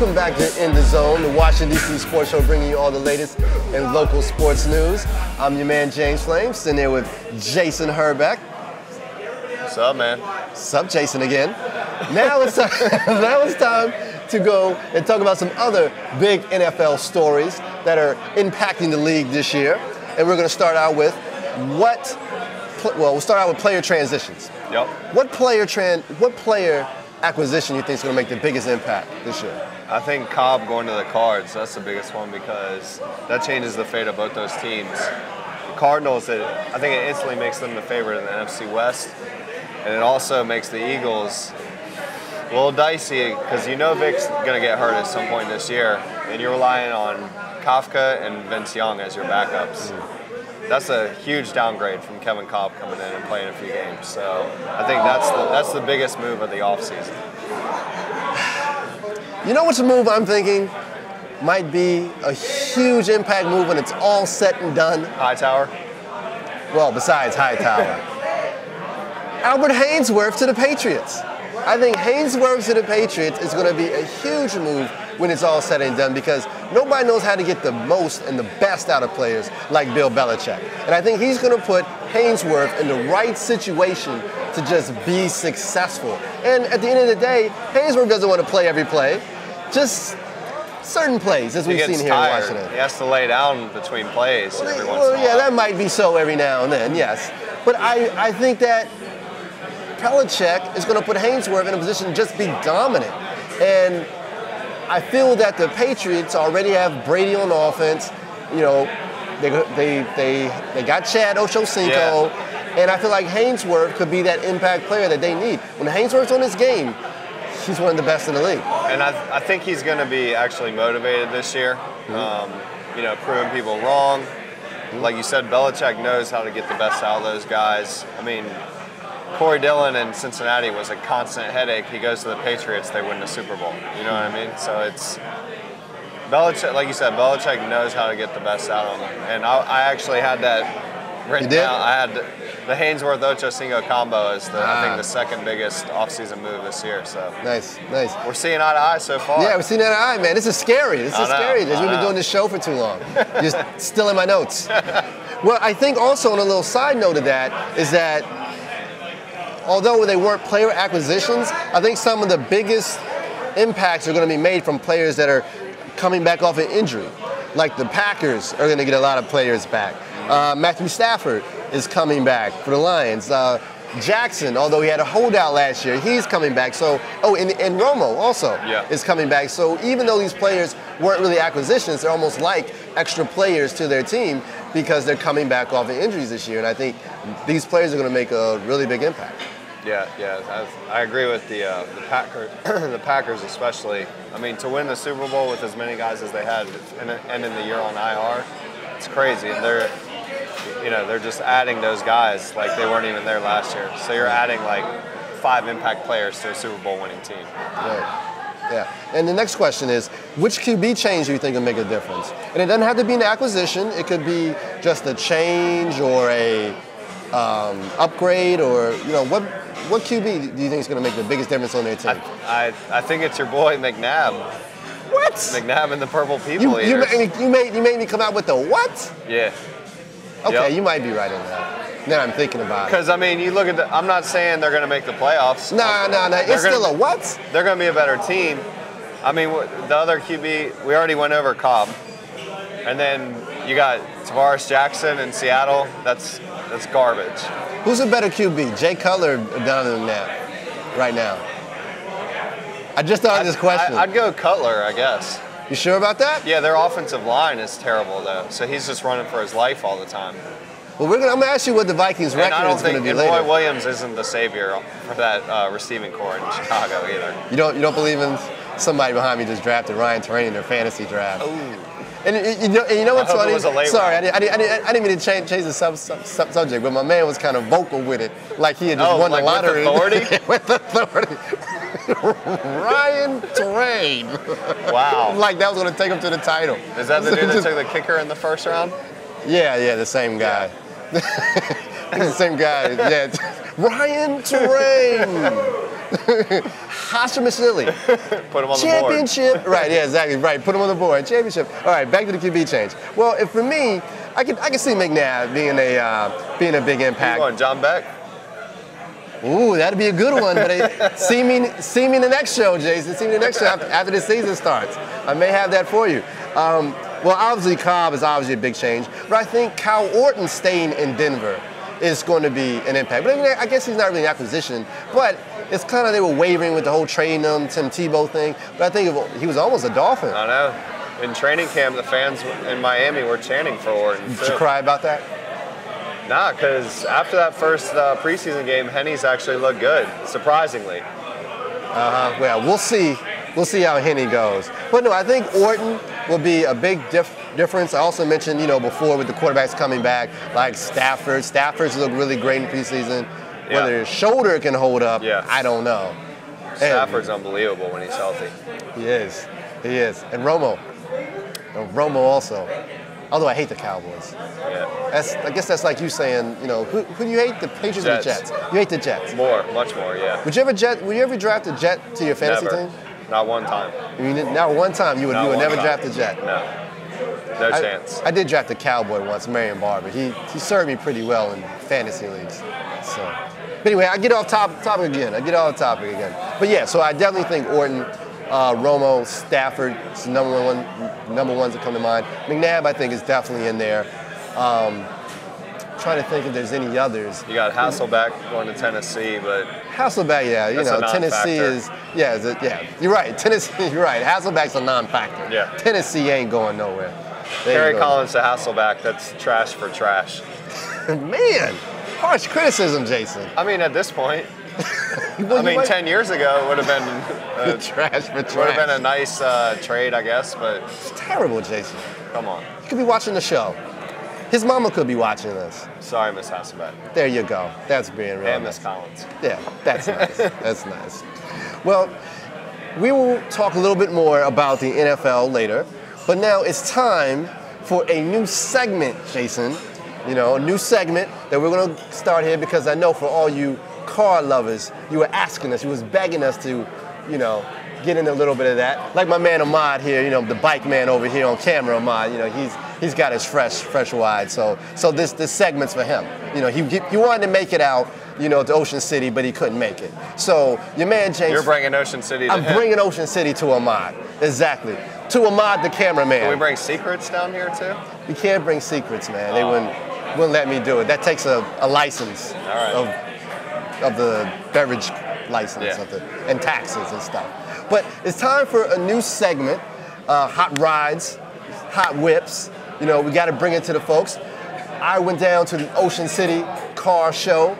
Welcome back to In the Zone, the Washington, D.C. sports show bringing you all the latest in local sports news. I'm your man, James Flamez, sitting there with Jason Herbek. What's up, man? What's up, Jason, again? Now it's time to go and talk about some other big NFL stories that are impacting the league this year. And we're going to start out with we'll start out with player transitions. Yep. What player acquisition you think is going to make the biggest impact this year? I think Cobb going to the Cards, that's the biggest one because that changes the fate of both those teams. The Cardinals, I think it instantly makes them the favorite in the NFC West, and it also makes the Eagles a little dicey because you know Vic's going to get hurt at some point this year, and you're relying on Kafka and Vince Young as your backups. That's a huge downgrade from Kevin Cobb coming in and playing a few games. So I think that's the biggest move of the offseason. You know what's a move I'm thinking might be a huge impact move when it's all said and done? Hightower? Well, besides Hightower. Albert Haynesworth to the Patriots. I think Haynesworth to the Patriots is going to be a huge move when it's all said and done because nobody knows how to get the most and the best out of players like Bill Belichick. And I think he's going to put Haynesworth in the right situation to just be successful. And at the end of the day, Haynesworth doesn't want to play every play, just certain plays, as we've seen here in Washington. He has to lay down between plays every once in a while. Yeah, that might be so every now and then, yes. But I think that Belichick is going to put Haynesworth in a position to just be dominant. And I feel that the Patriots already have Brady on offense. You know, they got Chad Ochocinco, and I feel like Haynesworth could be that impact player that they need. When Haynesworth's on his game, he's one of the best in the league. And I think he's going to be actually motivated this year. You know, proving people wrong. Like you said, Belichick knows how to get the best out of those guys. I mean, Corey Dillon in Cincinnati was a constant headache. He goes to the Patriots, they win the Super Bowl. You know what I mean? So it's Belichick, like you said, Belichick knows how to get the best out of them. And I actually had that written down. I had the Haynesworth-Ochocinco combo as I think the second biggest offseason move this year. So nice. We're seeing eye to eye so far. Yeah, we're seeing eye to eye, man. This is scary. This is scary. We've been doing this show for too long. Just stealing my notes. Well, I think also on a little side note of that is that although they weren't player acquisitions, I think some of the biggest impacts are going to be made from players that are coming back off an injury. Like the Packers are going to get a lot of players back. Matthew Stafford is coming back for the Lions. Jackson, although he had a holdout last year, he's coming back. So, and Romo also is coming back. So even though these players weren't really acquisitions, they're almost like extra players to their team because they're coming back off of injuries this year. And I think these players are going to make a really big impact. Yeah, I agree with the Packers, the Packers especially. I mean, to win the Super Bowl with as many guys as they had and ending the year on IR, it's crazy. And they're just adding those guys like they weren't even there last year. So you're adding like 5 impact players to a Super Bowl winning team. Right. Yeah. And the next question is, which QB change do you think will make a difference? And it doesn't have to be an acquisition. It could be just a change or a upgrade, or what QB do you think is going to make the biggest difference on their team? I think it's your boy McNabb. What? McNabb and the Purple People Eaters. You made me come out with the what? Yeah. Okay, You might be right on that. Now I'm thinking about it. Because I mean, you look at I'm not saying they're going to make the playoffs. No. It's still a what? They're going to be a better team. I mean, the other QB, we already went over Cobb, and then you got Tavares Jackson in Seattle. That's garbage. Who's a better QB, Jay Cutler or Donovan McNabb right now? I just thought of this question. I'd go Cutler, I guess. You sure about that? Yeah, their offensive line is terrible, though. So he's just running for his life all the time. Well, I'm going to ask you what the Vikings' record is going to be later. Roy Williams isn't the savior for that receiving corps in Chicago either. You don't believe in somebody behind me just drafted Ryan Terrain in their fantasy draft. Ooh. And you know what's funny? Sorry, round. I didn't mean to change the subject, but my man was kind of vocal with it, like he had just won the lottery. With authority? Ryan Terrain. Wow. Like that was going to take him to the title. Is that the dude that took the kicker in the first round? Yeah, the same guy. Yeah. The same guy. Yeah. Ryan Terrain. Hashimashili. Put him on the board. Championship. Right, yeah, exactly. Right, put him on the board. Championship. All right, back to the QB change. Well, if for me, I can see McNabb being a big impact. You going John Beck? Ooh, that'd be a good one. But see me the next show, Jason. See me the next show after the season starts. I may have that for you. Well, obviously Cobb is obviously a big change, but I think Kyle Orton staying in Denver is going to be an impact. But I guess he's not really an acquisition, but it's kind of they were wavering with the whole trading him, Tim Tebow thing. But I think he was almost a Dolphin. I know. In training camp, the fans in Miami were chanting for Orton. Did you cry about that? Nah, because after that first preseason game, Henny's actually looked good, surprisingly. Well, we'll see. We'll see how Henny goes. But no, I think Orton will be a big difference. I also mentioned, before with the quarterbacks coming back, like Stafford. Stafford's looked really great in preseason. Yeah. Whether his shoulder can hold up, I don't know. Stafford's unbelievable when he's healthy. He is. He is. And Romo. Romo also. Although I hate the Cowboys. Yeah. I guess that's like you saying, who do you hate? The Patriots or the Jets? You hate the Jets. Much more, yeah. Would you ever draft a Jet to your fantasy team? Not one time. Not one time. You would never draft a Jet. No chance. I did draft a Cowboy once, Marion Barber. He served me pretty well in fantasy leagues. So, but anyway, I get off topic again. But yeah, so I definitely think Orton, Romo, Stafford, it's the number ones that come to mind. McNabb, I think, is definitely in there. Trying to think if there's any others. You got Hasselbeck going to Tennessee, but Hasselbeck, Tennessee is, you're right. Tennessee, you're right. Hasselbeck's a non-factor. Yeah. Tennessee ain't going nowhere. Kerry Collins to Hasselbeck, that's trash for trash. Man, harsh criticism, Jason. I mean, at this point. 10 years ago it would have been trash for trash. Would have been a nice trade, I guess, but it's terrible, Jason. Come on. You could be watching the show. His mama could be watching this. Sorry, Miss Hasselbeck. There you go. That's being real. And Miss Collins. Yeah, that's nice. That's nice. Well, we will talk a little bit more about the NFL later, but now it's time for a new segment, Jason. A new segment that we're going to start here because I know for all you car lovers, you were asking us, you was begging us to, get in a little bit of that. Like my man Ahmad here, the bike man over here on camera, Ahmad, he's got his fresh wide. So this segment's for him. He wanted to make it out, to Ocean City, but he couldn't make it. So your man James. You're bringing Ocean City to him. I'm bringing Ocean City to Ahmad. Exactly. To Ahmad, the cameraman. Can we bring secrets down here too? We can't bring secrets, man. They wouldn't let me do it. That takes a license of the beverage license and taxes and stuff. But it's time for a new segment, Hot Rides, Hot Whips. We got to bring it to the folks. I went down to the Ocean City Car Show,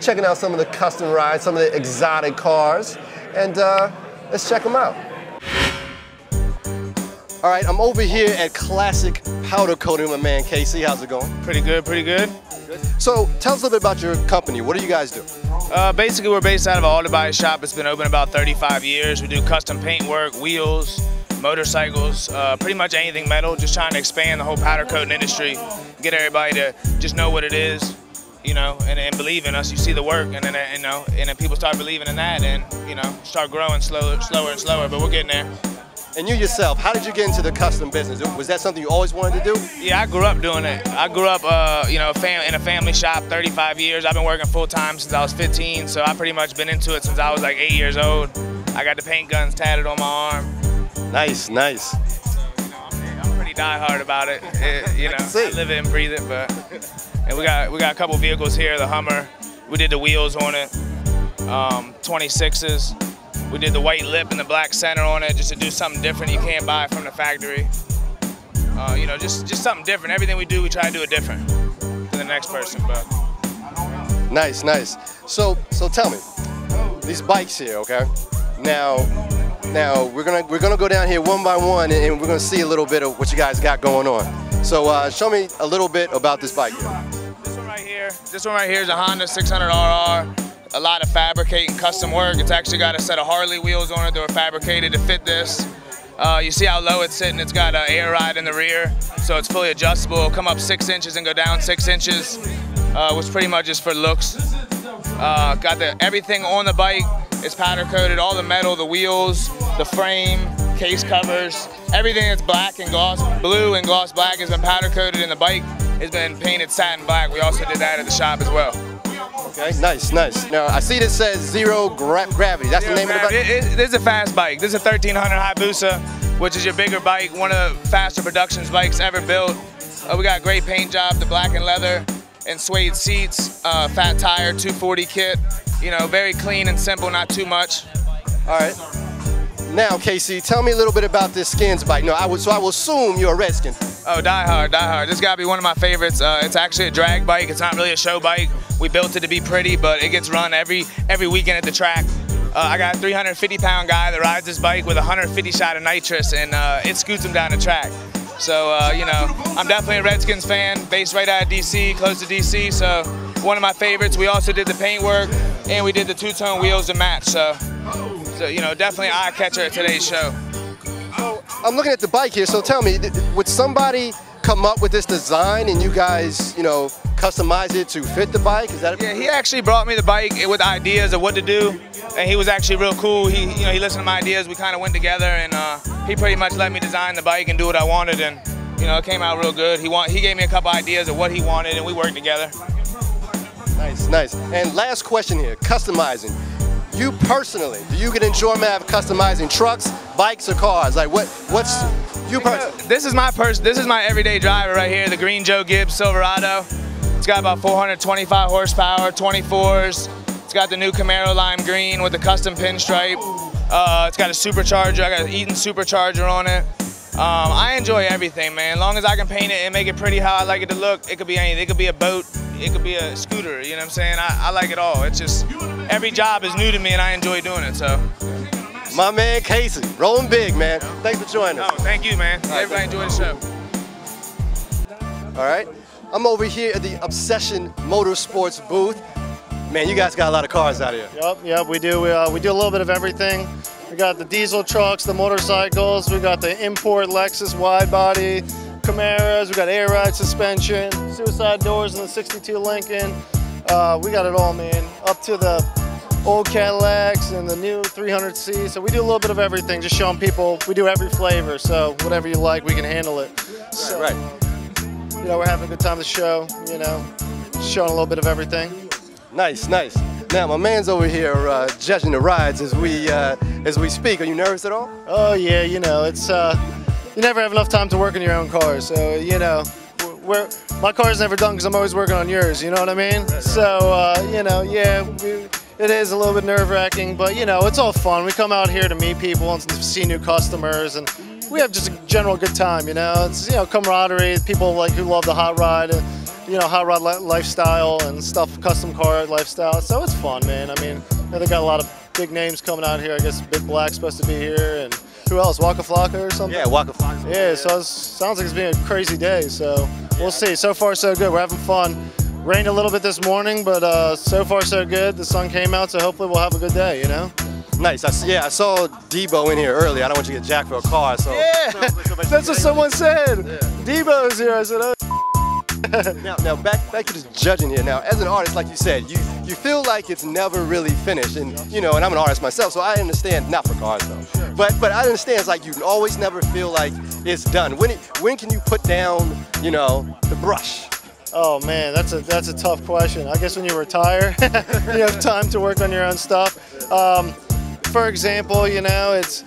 checking out some of the custom rides, some of the exotic cars, and let's check them out. All right, I'm over here at Classic Powder Coating with my man Casey. How's it going? Pretty good, pretty good. So tell us a little bit about your company. What do you guys do? Basically, we're based out of an auto body shop. It's been open about 35 years. We do custom paint work, wheels, motorcycles, pretty much anything metal, just trying to expand the whole powder coating industry, get everybody to just know what it is, and believe in us. You see the work, and then, and then people start believing in that, and, start growing slower and slower, but we're getting there. And you yourself, how did you get into the custom business? Was that something you always wanted to do? Yeah, I grew up doing it. I grew up, in a family shop, 35 years. I've been working full-time since I was 15, so I've pretty much been into it since I was like 8 years old. I got the paint guns tatted on my arm. Nice. So, I'm pretty diehard about it. I live it and breathe it, and we got a couple vehicles here, the Hummer. We did the wheels on it, 26s. We did the white lip and the black center on it just to do something different you can't buy from the factory. Just something different. Everything we do, we try to do it different than the next person. But Nice. So tell me, these bikes here, okay? Now we're gonna go down here one by one and we're gonna see a little bit of what you guys got going on. So show me a little bit about this bike here. This one right here is a Honda 600RR. A lot of fabricating custom work. It's actually got a set of Harley wheels on it that were fabricated to fit this. You see how low it's sitting? It's got an air ride in the rear, so it's fully adjustable. It'll come up 6 inches and go down 6 inches, which pretty much is for looks. Got everything on the bike It's powder coated, all the metal, the wheels, the frame, case covers, everything that's black and gloss blue and gloss black has been powder coated, and the bike has been painted satin black. We also did that at the shop as well. Okay, nice, nice. Now I see this says zero gravity. That's the name of the bike? This is a fast bike. This is a 1300 Hayabusa, which is your bigger bike, one of the faster productions bikes ever built. We got a great paint job, the black and leather and suede seats, fat tire, 240 kit. You know, very clean and simple, not too much. All right. Now, Casey, tell me a little bit about this Skins bike. No, I will assume you're a Redskin. Oh, die hard, die hard. This gotta be one of my favorites. It's actually a drag bike. It's not really a show bike. We built it to be pretty, but it gets run every weekend at the track. I got a 350-pound guy that rides this bike with 150 shot of nitrous, and it scoots him down the track. So, you know, I'm definitely a Redskins fan, based right out of DC, close to DC, so one of my favorites. We also did the paint work, and we did the two-tone wheels to match, so you know, definitely eye catcher at today's show. So, I'm looking at the bike here, so tell me, would somebody come up with this design and you guys, you know, customize it to fit the bike? Is that? Yeah, he actually brought me the bike with ideas of what to do, and he was actually real cool. He listened to my ideas. We kind of went together, and he pretty much let me design the bike and do what I wanted, and you know, it came out real good. He gave me a couple ideas of what he wanted, and we worked together. Nice, nice. And last question here, customizing. You personally, do you get enjoyment out of customizing trucks, bikes, or cars? Like what's you personally? This is my everyday driver right here, the green Joe Gibbs Silverado. It's got about 425 horsepower, 24s. It's got the new Camaro lime green with the custom pinstripe. It's got a supercharger. I got an Eaton supercharger on it. I enjoy everything, man. As long as I can paint it and make it pretty how I like it to look, it could be anything. It could be a boat, it could be a scooter, you know what I'm saying? I like it all. It's just, every job is new to me and I enjoy doing it, so. My man Casey, rolling big, man. Thanks for joining us. No, thank you, man. Everybody enjoy the show. All right, I'm over here at the Obsession Motorsports booth. Man, you guys got a lot of cars out here. Yep, we do. We do a little bit of everything. We got the diesel trucks, the motorcycles, we got the import Lexus wide body, Camaros, we got air ride suspension, suicide doors in the 62 Lincoln. We got it all, man. Up to the old Cadillacs and the new 300C. So we do a little bit of everything, just showing people we do every flavor. So whatever you like, we can handle it. So, right. You know, we're having a good time at the show, you know, showing a little bit of everything. Nice, nice. Now my man's over here judging the rides as we speak. Are you nervous at all? Oh yeah, you know, it's you never have enough time to work on your own car. So you know, my car's never done because I'm always working on yours. You know what I mean? So you know, yeah, it is a little bit nerve-wracking, but you know, it's all fun. We come out here to meet people and see new customers, and we have just a general good time. You know, it's, you know, camaraderie. People like who love the hot ride. You know, hot rod lifestyle and stuff, custom car lifestyle. So it's fun, man. I mean, they got a lot of big names coming out here. I guess Big Black's supposed to be here, and who else? Waka Flocka or something? Yeah, Waka Flocka. Yeah, so it sounds like it's been a crazy day. So we'll see. So far, so good. We're having fun. Rained a little bit this morning, but so far, so good. The sun came out, so hopefully we'll have a good day, you know? Nice. I saw Debo in here earlier. I don't want you to get jacked for a car, so. Yeah, that's what someone said. Yeah. Debo's here. I said, oh. Now back to this judging here. Now, as an artist, like you said, you feel like it's never really finished, and you know, and I'm an artist myself, so I understand. Not for cars though, sure. but I understand. It's like you always never feel like it's done. When can you put down, you know, the brush? Oh man, that's a tough question. I guess when you retire, you have time to work on your own stuff. For example, you know, it's.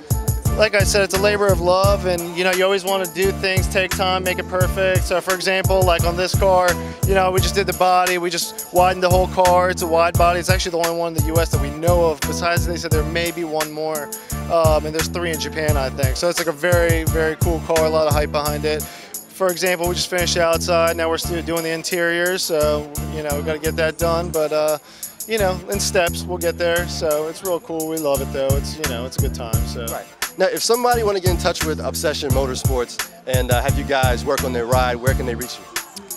Like I said, it's a labor of love, and you know, you always want to do things, take time, make it perfect. So for example, like on this car, you know, we just did the body, we just widened the whole car. It's a wide body. It's actually the only one in the US that we know of. Besides, they said there may be one more, and there's 3 in Japan, I think. So it's like a very, very cool car, a lot of hype behind it. For example, we just finished the outside, now we're still doing the interiors, so you know, we've got to get that done, but you know, in steps, we'll get there. So it's real cool, we love it though. It's, you know, it's a good time, so. Right. Now, if somebody want to get in touch with Obsession Motorsports and have you guys work on their ride, where can they reach you?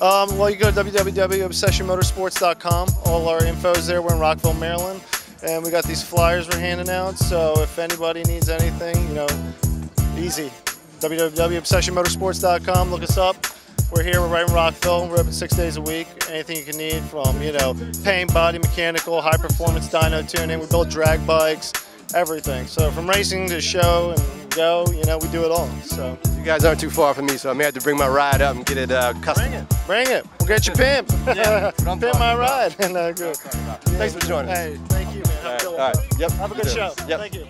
Well, you go to www.obsessionmotorsports.com. All our info's there. We're in Rockville, Maryland, and we got these flyers we're handing out. So if anybody needs anything, you know, easy. www.obsessionmotorsports.com. Look us up. We're here. We're right in Rockville. We're open 6 days a week. Anything you can need from, you know, paint, body, mechanical, high performance dyno tuning. We build drag bikes, everything. So from racing to show and go, you know, we do it all. So You guys aren't too far from me, so I may have to bring my ride up and get it custom. bring it. We'll get you pimped. Yeah, Pimp my ride. No, good. Thanks for joining us. Hey, thank you, man. Have a good one. All right. Yep. Have a good show. Yep. Thank you.